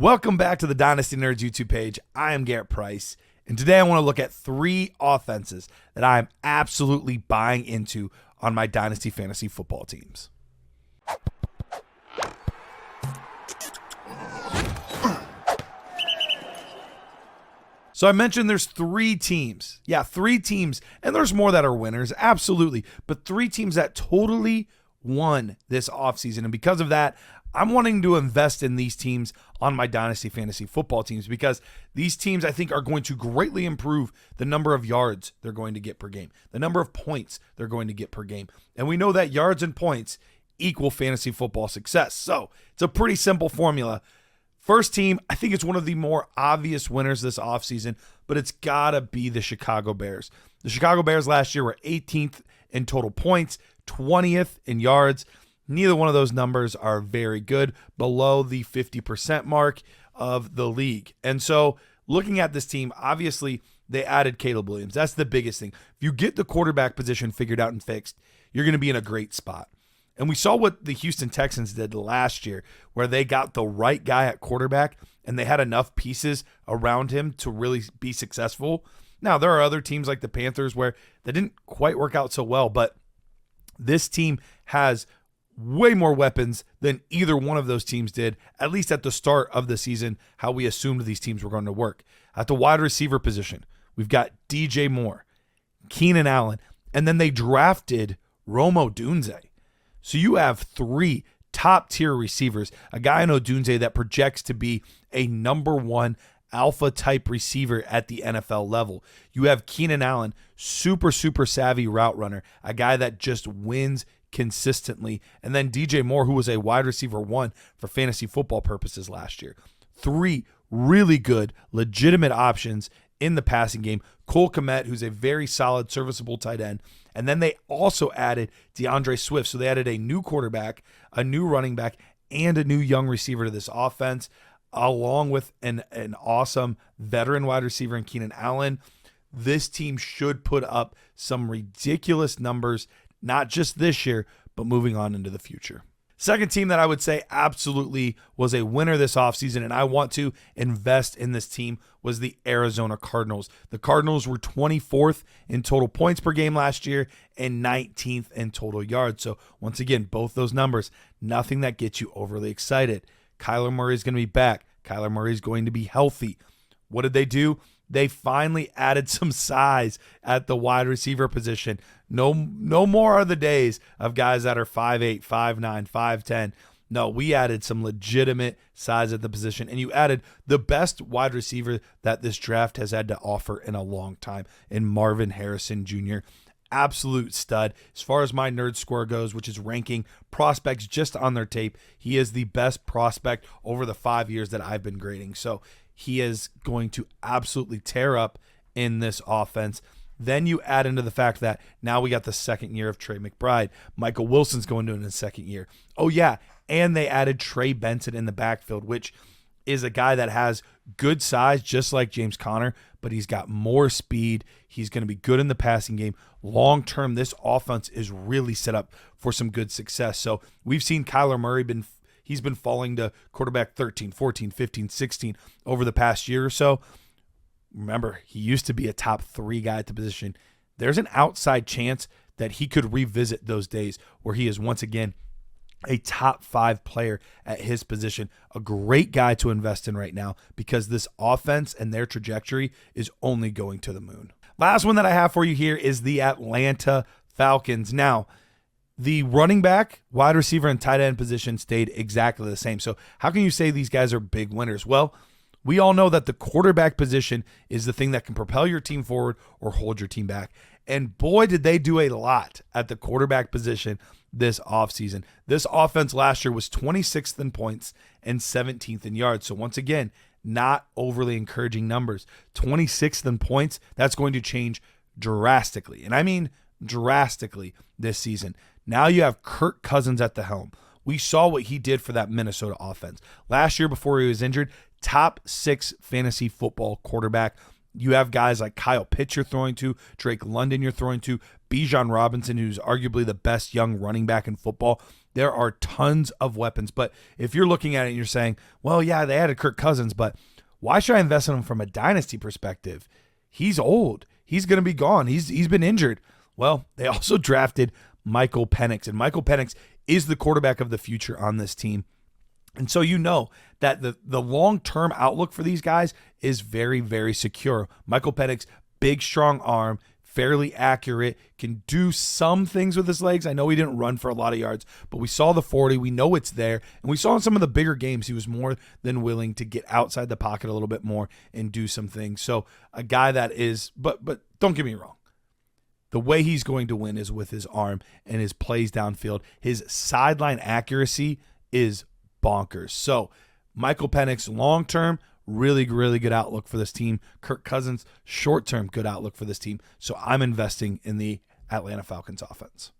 Welcome back to the Dynasty Nerds YouTube page. I am Garret Price, and today I want to look at 3 offenses that I am absolutely buying into on my Dynasty fantasy football teams. So I mentioned there's 3 teams. Yeah, 3 teams, and there's more that are winners, absolutely, but 3 teams that totally won this offseason, and because of that, I'm wanting to invest in these teams on my Dynasty fantasy football teams because these teams, I think, are going to greatly improve the number of yards they're going to get per game, the number of points they're going to get per game. And we know that yards and points equal fantasy football success. So it's a pretty simple formula. First team, I think it's one of the more obvious winners this offseason, but it's got to be the Chicago Bears. The Chicago Bears last year were 18th in total points, 20th in yards. Neither one of those numbers are very good, below the 50% mark of the league. And so looking at this team, obviously they added Caleb Williams. That's the biggest thing. If you get the quarterback position figured out and fixed, you're going to be in a great spot. And we saw what the Houston Texans did last year, where they got the right guy at quarterback and they had enough pieces around him to really be successful. Now, there are other teams like the Panthers where they didn't quite work out so well, but this team has way more weapons than either one of those teams did, at least at the start of the season, how we assumed these teams were going to work. At the wide receiver position, we've got DJ Moore, Keenan Allen, and then they drafted Rome Odunze. So you have 3 top-tier receivers, a guy in Odunze that projects to be a number 1 alpha-type receiver at the NFL level. You have Keenan Allen, super savvy route runner, a guy that just wins consistently. And then DJ Moore, who was a wide receiver 1 for fantasy football purposes last year. 3 really good, legitimate options in the passing game. Cole Kmet, who's a very solid, serviceable tight end. And then they also added DeAndre Swift. So they added a new quarterback, a new running back, and a new young receiver to this offense, along with an awesome veteran wide receiver in Keenan Allen. This team should put up some ridiculous numbers, not just this year, but moving on into the future. Second team that I would say absolutely was a winner this offseason, and I want to invest in this team, was the Arizona Cardinals. The Cardinals were 24th in total points per game last year and 19th in total yards. So once again, both those numbers, nothing that gets you overly excited. Kyler Murray is going to be back. Kyler Murray is going to be healthy. What did they do? They finally added some size at the wide receiver position. No more are the days of guys that are 5'8", 5'9", 5'10". No, we added some legitimate size at the position, and you added the best wide receiver that this draft has had to offer in a long time in Marvin Harrison Jr. Absolute stud. As far as my nerd score goes, which is ranking prospects just on their tape, he is the best prospect over the 5 years that I've been grading. So he is going to absolutely tear up in this offense. Then you add into the fact that now we got the second year of Trey McBride. Michael Wilson's going to in his second year. Oh, yeah, and they added Trey Benson in the backfield, which is a guy that has good size, just like James Conner, but he's got more speed. He's going to be good in the passing game. Long-term, this offense is really set up for some good success. So we've seen Kyler Murray he's been falling to quarterback 13, 14, 15, 16 over the past year or so. Remember, he used to be a top 3 guy at the position. There's an outside chance that he could revisit those days where he is once again a top 5 player at his position. A great guy to invest in right now because this offense and their trajectory is only going to the moon. Last one that I have for you here is the Atlanta Falcons. Now, the running back, wide receiver, and tight end position stayed exactly the same. So how can you say these guys are big winners? Well, we all know that the quarterback position is the thing that can propel your team forward or hold your team back. And boy, did they do a lot at the quarterback position this offseason. This offense last year was 26th in points and 17th in yards. So once again, not overly encouraging numbers. 26th in points, that's going to change drastically. And I mean drastically this season. Now you have Kirk Cousins at the helm. We saw what he did for that Minnesota offense. Last year before he was injured, top 6 fantasy football quarterback. You have guys like Kyle Pitts you're throwing to, Drake London you're throwing to, Bijan Robinson, who's arguably the best young running back in football. There are tons of weapons. But if you're looking at it and you're saying, well, yeah, they added Kirk Cousins, but why should I invest in him from a dynasty perspective? He's old. He's going to be gone. He's been injured. Well, they also drafted Michael Penix, and Michael Penix is the quarterback of the future on this team. And so you know that the long-term outlook for these guys is very, very secure. Michael Penix, big, strong arm, fairly accurate, can do some things with his legs. I know he didn't run for a lot of yards, but we saw the 40. We know it's there. And we saw in some of the bigger games, he was more than willing to get outside the pocket a little bit more and do some things. So a guy that is, but don't get me wrong. The way he's going to win is with his arm and his plays downfield. His sideline accuracy is bonkers. So Michael Penix, long-term, really, really good outlook for this team. Kirk Cousins, short-term, good outlook for this team. So I'm investing in the Atlanta Falcons offense.